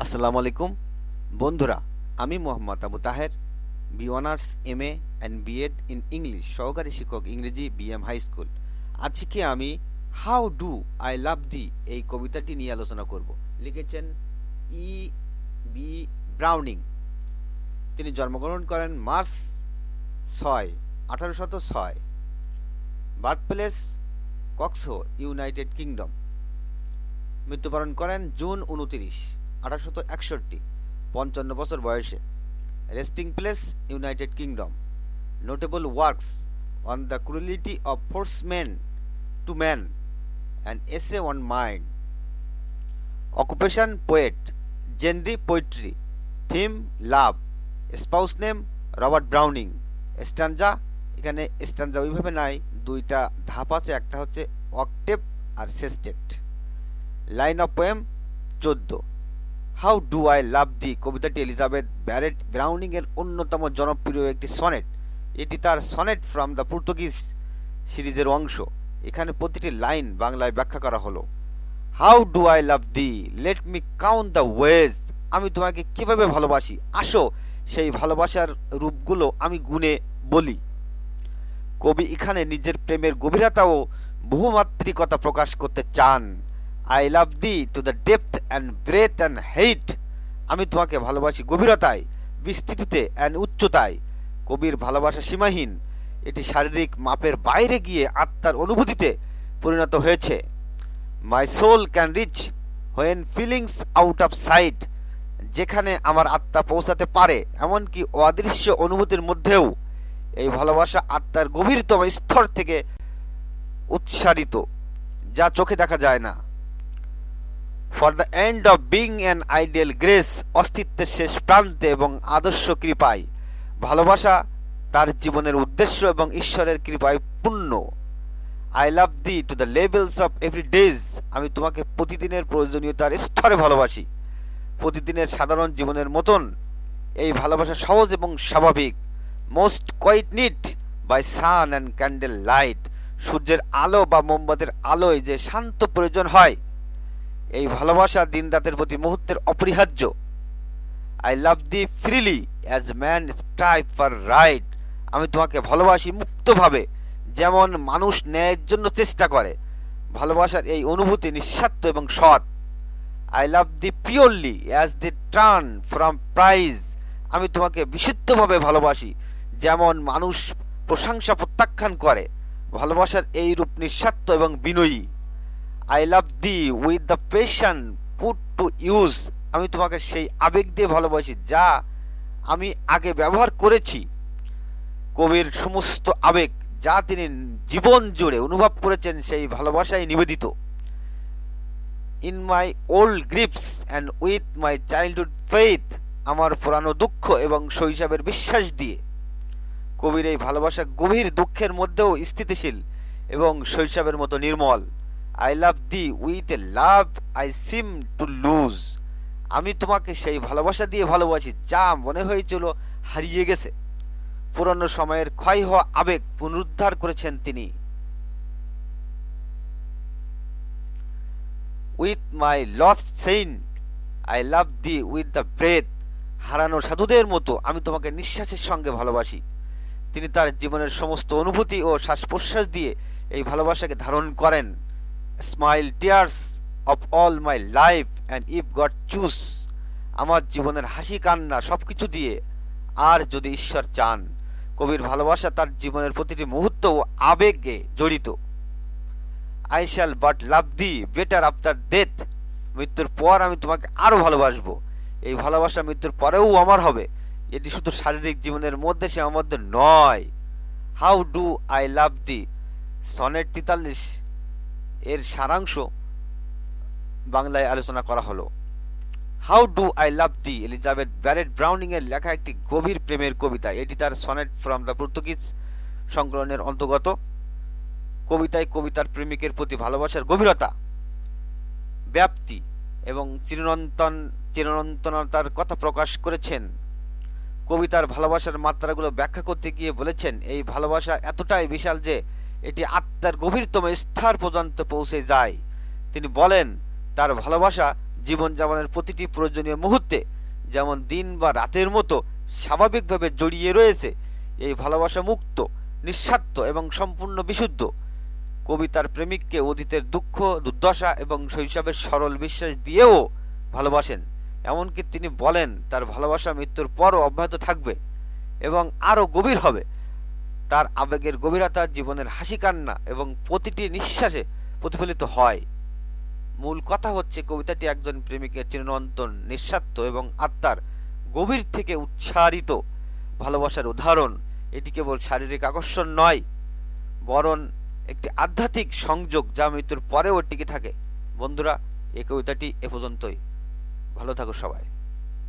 আসসালামু আলাইকুম বন্ধুরা, আমি Mohammad Abu Taher, B honours MA and BEd in English সহকারী শিক্ষক ইংরেজি BM হাই স্কুল। আজকে আমি how do I love thee এই কবিতাটি নিয়ে আলোচনা করব। লিখেছেন E.B. ব্রাউনিং। তিনি জন্মগ্রহণ করেন March 6, 1806। Birth place Coxhoe, United Kingdom. মৃত্যুবরণ করেন জুন 29, 1861, 55 বছর বয়সে। Resting place United Kingdom. Notable works on the cruelty of force men to man and essay on mind. Occupation poet, genre poetry. Theme love. Spouse name Robert Browning. Stanza, এখানে stanza ওইভাবে নাই, দুইটা ধাপ আছে, একটা হচ্ছে অক্টেভ আর sestet. Line of poem 14। How do I love thee কবিতাটি এলিজাবেথ ব্যারেট ব্রাউনিং এর অন্যতম জনপ্রিয় একটি সনেট। এটি তার সনেট ফ্রম দ্য পর্তুগিজ সিরিজের অংশ। এখানে প্রতিটি লাইন বাংলায় ব্যাখ্যা করা হলো। How do I love the, let me count the ways. আমি তোমাকে কিভাবে ভালোবাসি, আসো সেই ভালোবাসার রূপগুলো আমি গুণে বলি। কবি এখানে নিজের প্রেমের গভীরতা ও বহুমাত্রিকতা প্রকাশ করতে চান। I love the to the depth and breadth and height. আমি তোমাকে ভালোবাসি গভীরতায়, বিস্তৃতিতে অ্যান্ড উচ্চতায়। কবির ভালোবাসা সীমাহীন, এটি শারীরিক মাপের বাইরে গিয়ে আত্মার অনুভূতিতে পরিণত হয়েছে। My soul can reach when feelings out of sight. যেখানে আমার আত্মা পৌঁছাতে পারে, এমনকি অদৃশ্য অনুভূতির মধ্যেও এই ভালোবাসা আত্মার গভীরতম স্তর থেকে উৎসারিত, যা চোখে দেখা যায় না। For the end of being an ideal grace, অস্তিত্বের শেষ প্রান্তে এবং আদর্শ কৃপায়। ভালোবাসা তার জীবনের উদ্দেশ্য এবং ঈশ্বরের কৃপায় পূর্ণ। I love the to the levels of every days. আমি তোমাকে প্রতিদিনের প্রয়োজনীয়তার স্তরে ভালোবাসি। প্রতিদিনের সাধারণ জীবনের মতন এই ভালোবাসা সহজ এবং স্বাভাবিক। Most quiet need by sun and candle light. সূর্যের আলো বা মোমবাতির আলোয় যে শান্ত প্রয়োজন হয়, এই ভালোবাসা দিন রাতের প্রতি মুহূর্তের অপরিহার্য। I love the freely as man strive for right. আমি তোমাকে ভালোবাসি মুক্তভাবে, যেমন মানুষ ন্যায়ের জন্য চেষ্টা করে। ভালোবাসার এই অনুভূতি নিঃস্বার্থ এবং সৎ। I love the purely as the turn from prize. আমি তোমাকে বিশুদ্ধভাবে ভালোবাসি, যেমন মানুষ প্রশংসা প্রত্যাখ্যান করে। ভালোবাসার এই রূপ নিঃস্বার্থ এবং বিনয়ী। I love thee with the passion put to use. আমি তোমাকে সেই আবেগ দিয়ে ভালোবাসি যা আমি আগে ব্যবহার করেছি। কবির সমস্ত আবেগ যা তিনি জীবন জুড়ে অনুভব করেছেন, সেই ভালোবাসায় নিবেদিত। In my old grips and with my childhood faith. আমার পুরানো দুঃখ এবং শৈশবের বিশ্বাস দিয়ে। কবির এই ভালোবাসা গভীর দুঃখের মধ্যেও স্থিতিশীল এবং শৈশবের মতো নির্মল। I love thee with a love I seem to lose. আমি তোমাকে সেই ভালোবাসা দিয়ে ভালোবাসি যা মনে হয়েছিল হারিয়ে গেছে। পুরনো সময়ের ক্ষয় হওয়া আবেগ পুনরুদ্ধার করেছেন তিনি। With my lost saint I love thee with the breath. হারানো সাধুদের মতো আমি তোমাকে নিঃশ্বাসের সঙ্গে ভালোবাসি। তিনি তার জীবনের সমস্ত অনুভূতি ও শ্বাস প্রশ্বাস দিয়ে এই ভালোবাসাকে ধারণ করেন। Smile tears of all my life and if god choose. আমার জীবনের হাসি কান্না সবকিছু দিয়ে, আর যদি ঈশ্বর চান। কবির ভালোবাসা তার জীবনের প্রতিটি মুহূর্ত ও আবেগে জড়িত। I shall but love the better after death. মৃত্যুর পর আমি তোমাকে আরো ভালোবাসবো। এই ভালোবাসা মৃত্যুর পরেও আমার হবে। এটি শুধু শারীরিক জীবনের মধ্যে সীমাবদ্ধ নয়। How do I love the sonnet 43 এর সারাংশ বাংলায় আলোচনা করা হলো। How do I love the Elizabeth Barrett Browning এর লেখা একটি গভীর প্রেমের কবিতা। এটি তার সনেট ফ্রম দ্য পর্তুগিজ সংকলনের অন্তর্গত। কবিতায় কবিতার প্রেমিকের প্রতি ভালোবাসার গভীরতা, ব্যাপ্তি এবং চিরন্তনতার কথা প্রকাশ করেছেন। কবিতার ভালোবাসার মাত্রাগুলো ব্যাখ্যা করতে গিয়ে বলেছেন, এই ভালোবাসা এতটাই বিশাল যে এটি আত্মার গভীরতম স্তর পর্যন্ত পৌঁছে যায়। তিনি বলেন, তার ভালোবাসা জীবনযাপনের প্রতিটি প্রয়োজনীয় মুহূর্তে যেমন দিন বা রাতের মতো স্বাভাবিকভাবে জড়িয়ে রয়েছে। এই ভালোবাসা মুক্ত, নিঃস্বার্থ এবং সম্পূর্ণ বিশুদ্ধ। কবি তার প্রেমিককে অতীতের দুঃখ, দুর্দশা এবং শৈশবের সরল বিশ্বাস দিয়েও ভালোবাসেন। এমনকি তিনি বলেন তার ভালোবাসা মৃত্যুর পরও অব্যাহত থাকবে এবং আরও গভীর হবে। তার আবেগের গভীরতা জীবনের হাসি কান্না এবং প্রতিটি নিঃশ্বাসে প্রতিফলিত হয়। মূল কথা হচ্ছে কবিতাটি একজন প্রেমিকের চিরন্তন, নিঃস্বার্থ এবং আত্মার গভীর থেকে উচ্চারিত ভালোবাসার উদাহরণ। এটি কেবল শারীরিক আকর্ষণ নয়, বরং একটি আধ্যাত্মিক সংযোগ যা মৃত্যুর পরেও টিকে থাকে। বন্ধুরা, এই কবিতাটি এ পর্যন্তই। ভালো থাকো সবাই।